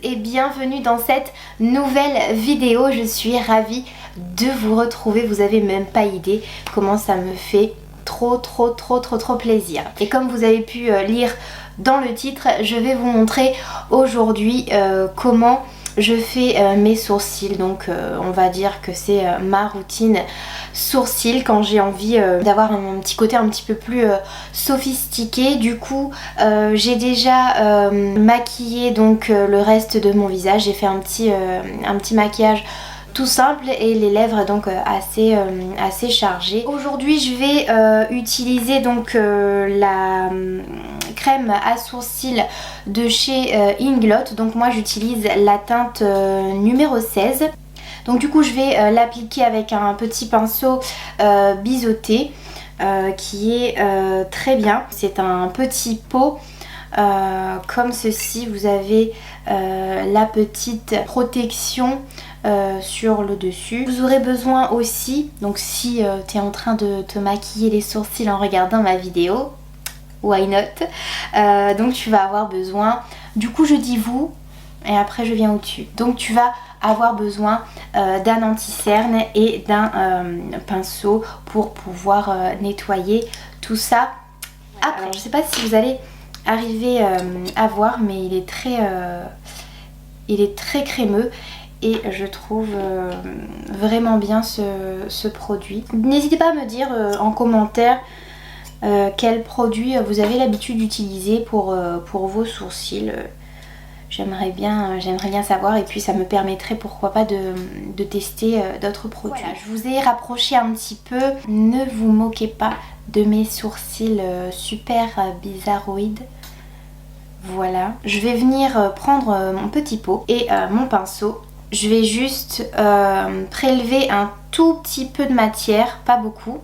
et bienvenue dans cette nouvelle vidéo. Je suis ravie de vous retrouver. Vous avez même pas idée comment ça me fait trop plaisir. Et comme vous avez pu lire dans le titre, je vais vous montrer aujourd'hui comment je fais mes sourcils. Donc on va dire que c'est ma routine sourcils quand j'ai envie d'avoir un petit côté un petit peu plus sophistiqué. Du coup j'ai déjà maquillé donc le reste de mon visage. J'ai fait un petit maquillage tout simple et les lèvres donc assez chargées. Aujourd'hui je vais utiliser donc la crème à sourcils de chez Inglot. Donc moi j'utilise la teinte numéro 16. Donc du coup je vais l'appliquer avec un petit pinceau biseauté qui est très bien. C'est un petit pot comme ceci. Vous avez la petite protection sur le dessus. Vous aurez besoin aussi, donc si tu es en train de te maquiller les sourcils en regardant ma vidéo, why not, donc tu vas avoir besoin, du coup je dis vous et après je viens au-dessus. Donc tu vas avoir besoin d'un anti-cerne et d'un pinceau pour pouvoir nettoyer tout ça. Après, alors, je sais pas si vous allez arriver à voir, mais il est très crémeux et je trouve vraiment bien ce produit. N'hésitez pas à me dire en commentaire quel produit vous avez l'habitude d'utiliser pour vos sourcils. J'aimerais bien savoir, et puis ça me permettrait pourquoi pas de tester d'autres produits. Voilà, je vous ai rapproché un petit peu. Ne vous moquez pas de mes sourcils super bizarroïdes. Voilà, je vais venir prendre mon petit pot et mon pinceau. Je vais juste prélever un tout petit peu de matière, pas beaucoup.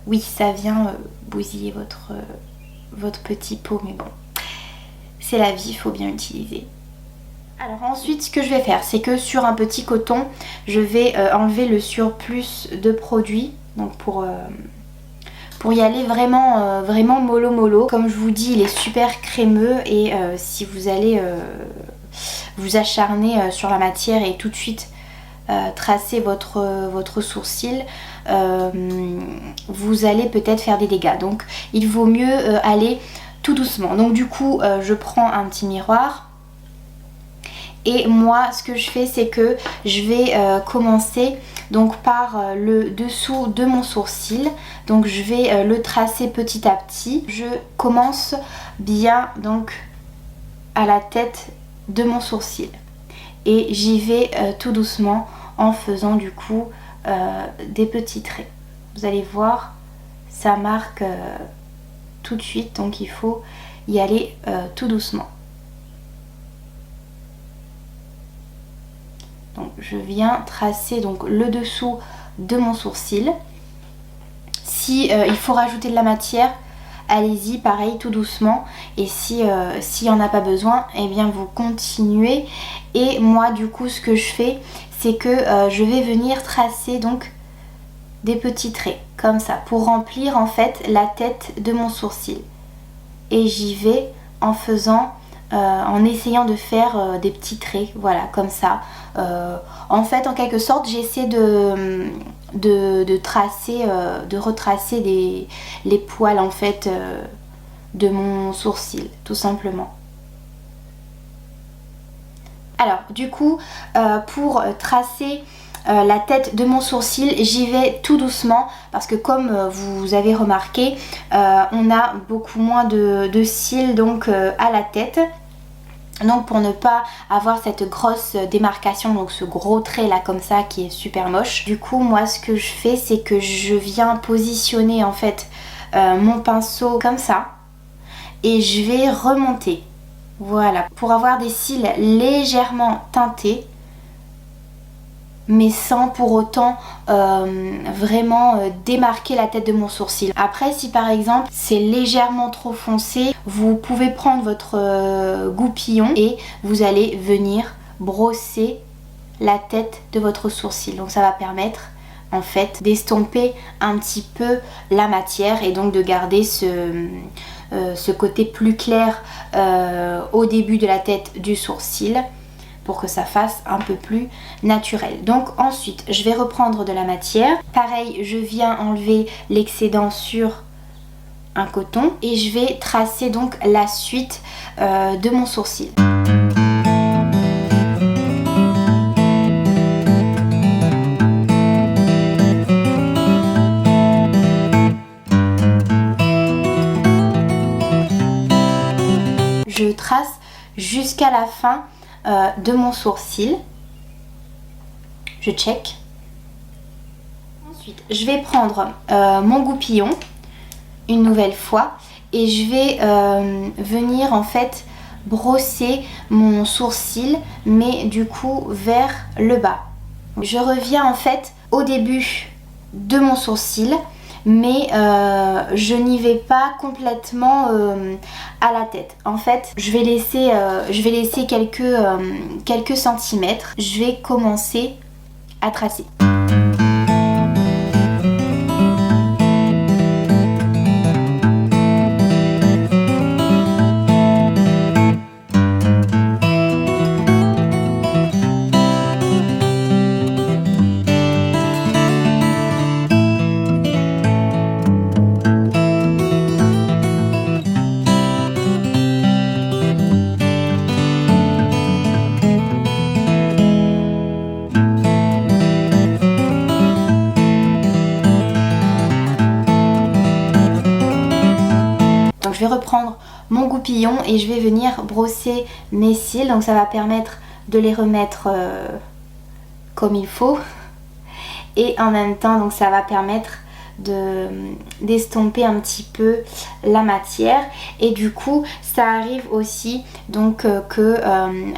Oui, ça vient bousiller votre petit pot, mais bon, c'est la vie, il faut bien utiliser. Alors ensuite, ce que je vais faire, c'est que sur un petit coton, je vais enlever le surplus de produit, donc pour y aller vraiment mollo. Comme je vous dis, il est super crémeux et si vous allez vous acharner sur la matière et tout de suite tracer votre sourcil, vous allez peut-être faire des dégâts. Donc il vaut mieux aller tout doucement. Donc du coup je prends un petit miroir et moi ce que je fais, c'est que je vais commencer donc par le dessous de mon sourcil. Donc je vais le tracer petit à petit. Je commence bien donc à la tête de mon sourcil et j'y vais tout doucement en faisant du coup des petits traits. Vous allez voir, ça marque tout de suite, donc il faut y aller tout doucement. Donc je viens tracer donc le dessous de mon sourcil. Si il faut rajouter de la matière, allez-y, pareil, tout doucement. Et si s'il n'y en a pas besoin, eh bien vous continuez. Et moi du coup ce que je fais, c'est que je vais venir tracer donc des petits traits comme ça pour remplir en fait la tête de mon sourcil. Et j'y vais en faisant en essayant de faire des petits traits, voilà, comme ça. En fait, en quelque sorte, j'essaie de tracer, de retracer les poils en fait de mon sourcil, tout simplement. Alors, du coup, pour tracer la tête de mon sourcil, j'y vais tout doucement parce que comme vous avez remarqué, on a beaucoup moins de cils donc à la tête. Donc pour ne pas avoir cette grosse démarcation, donc ce gros trait là comme ça qui est super moche. Du coup moi ce que je fais, c'est que je viens positionner en fait mon pinceau comme ça et je vais remonter. Voilà, pour avoir des cils légèrement teintés, mais sans pour autant vraiment démarquer la tête de mon sourcil. Après, si par exemple c'est légèrement trop foncé, vous pouvez prendre votre goupillon et vous allez venir brosser la tête de votre sourcil. Donc ça va permettre en fait d'estomper un petit peu la matière et donc de garder ce côté plus clair au début de la tête du sourcil pour que ça fasse un peu plus naturel. Donc ensuite je vais reprendre de la matière. Pareil, je viens enlever l'excédent sur un coton et je vais tracer donc la suite de mon sourcil. Je trace jusqu'à la fin de mon sourcil. Je check. Ensuite, je vais prendre mon goupillon une nouvelle fois et je vais venir en fait brosser mon sourcil, mais du coup vers le bas. Je reviens en fait au début de mon sourcil, mais je n'y vais pas complètement à la tête. En fait, je vais laisser quelques centimètres. Je vais commencer à tracer. Je vais reprendre mon goupillon et je vais venir brosser mes cils, donc ça va permettre de les remettre comme il faut et en même temps donc ça va permettre d'estomper un petit peu la matière et du coup ça arrive aussi donc que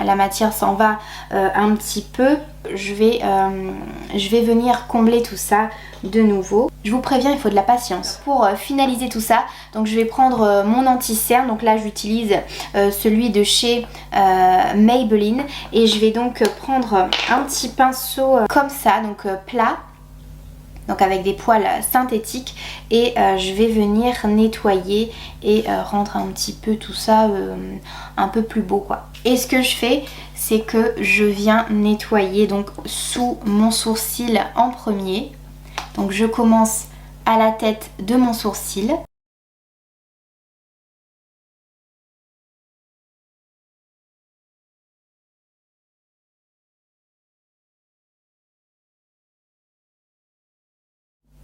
la matière s'en va un petit peu. Je vais venir combler tout ça de nouveau. Je vous préviens, il faut de la patience. Pour finaliser tout ça, donc je vais prendre mon anti-cerne. Donc là j'utilise celui de chez Maybelline et je vais donc prendre un petit pinceau comme ça, donc plat, donc avec des poils synthétiques et je vais venir nettoyer et rendre un petit peu tout ça un peu plus beau quoi. Et ce que je fais, c'est que je viens nettoyer donc sous mon sourcil en premier. Donc je commence à la tête de mon sourcil.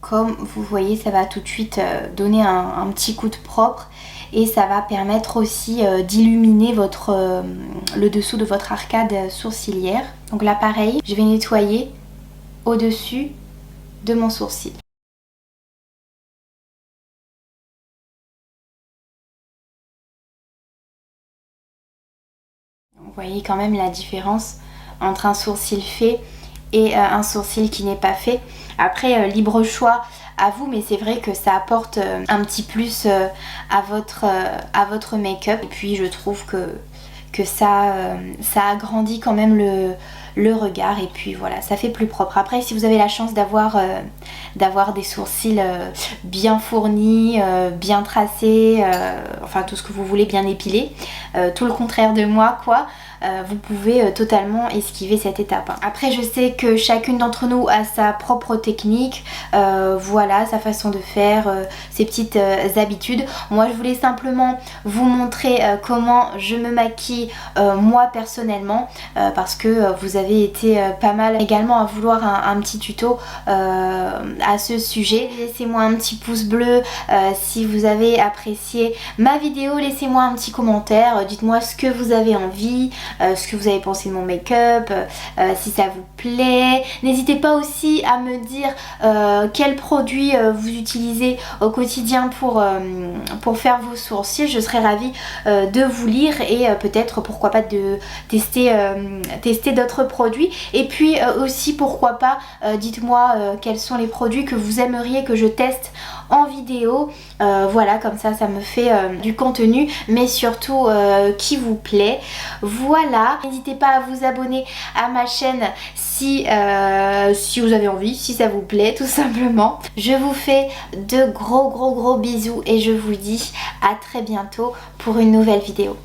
Comme vous voyez, ça va tout de suite donner un petit coup de propre et ça va permettre aussi d'illuminer le dessous de votre arcade sourcilière. Donc là pareil, je vais nettoyer au-dessus de mon sourcil. Vous voyez quand même la différence entre un sourcil fait et un sourcil qui n'est pas fait. Après, libre choix à vous, mais c'est vrai que ça apporte un petit plus à votre make-up. Et puis je trouve que ça agrandit quand même le regard et puis voilà, ça fait plus propre. Après, si vous avez la chance d'avoir des sourcils bien fournis, bien tracés, enfin tout ce que vous voulez, bien épilés, tout le contraire de moi quoi, vous pouvez totalement esquiver cette étape. Après, je sais que chacune d'entre nous a sa propre technique, voilà, sa façon de faire, ses petites habitudes. Moi, je voulais simplement vous montrer comment je me maquille moi personnellement, parce que vous avez été pas mal également à vouloir un petit tuto à ce sujet. Laissez-moi un petit pouce bleu si vous avez apprécié ma vidéo, laissez-moi un petit commentaire, dites-moi ce que vous avez envie, ce que vous avez pensé de mon make-up, si ça vous plaît. N'hésitez pas aussi à me dire quels produits vous utilisez au quotidien pour faire vos sourcils. Je serais ravie de vous lire et peut-être pourquoi pas de tester d'autres produits. Et puis aussi pourquoi pas, dites-moi quels sont les produits que vous aimeriez que je teste en vidéo. Voilà, comme ça me fait du contenu, mais surtout qui vous plaît. Voilà, n'hésitez pas à vous abonner à ma chaîne si vous avez envie, si ça vous plaît tout simplement. Je vous fais de gros bisous et je vous dis à très bientôt pour une nouvelle vidéo.